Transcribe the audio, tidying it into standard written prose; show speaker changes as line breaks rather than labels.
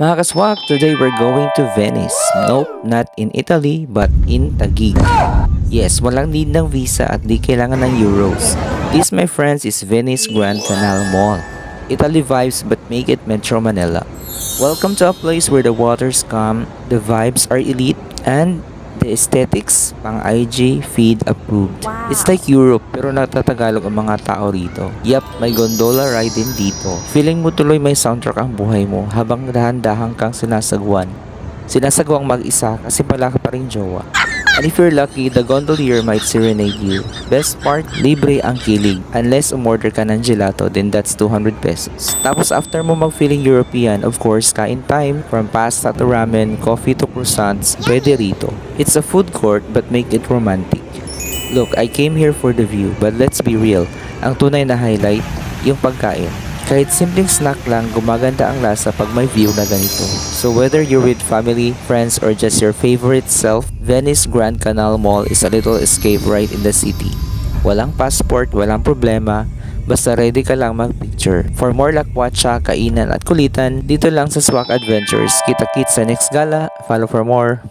Mga kaswak, today we're going to Venice. Nope, not in Italy, but in Taguig. Yes, walang need ng visa at di kailangan ng euros. This, my friends, is Venice Grand Canal Mall. Italy vibes but make it Metro Manila. Welcome to a place where the water's calm, the vibes are elite, and the aesthetics pang IG feed approved.
Wow.
It's like Europe pero natatagalog ang mga tao rito. Yup, may gondola ride din dito. Feeling mo tuloy may soundtrack ang buhay mo habang dahan-dahan kang sinasagwan. Sinasagwang mag-isa kasi pala ka pa rin jowa. And if you're lucky, the gondolier might serenade you. Best part, libre ang kilig. Unless umorder ka ng gelato, then that's 200 pesos. Tapos after mo mag-feeling European, of course, kain time. From pasta to ramen, coffee to croissants, pwede rito. It's a food court but make it romantic. Look, I came here for the view, but let's be real. Ang tunay na highlight, yung pagkain. Kahit simpleng snack lang, gumaganda ang lasa pag may view na ganito. So whether you're with family, friends, or just your favorite self, Venice Grand Canal Mall is a little escape right in the city. Walang passport, walang problema, basta ready ka lang mag-picture. For more lakwatsa, kainan at kulitan, dito lang sa Swak Adventures. Kita-kits sa next gala, follow for more.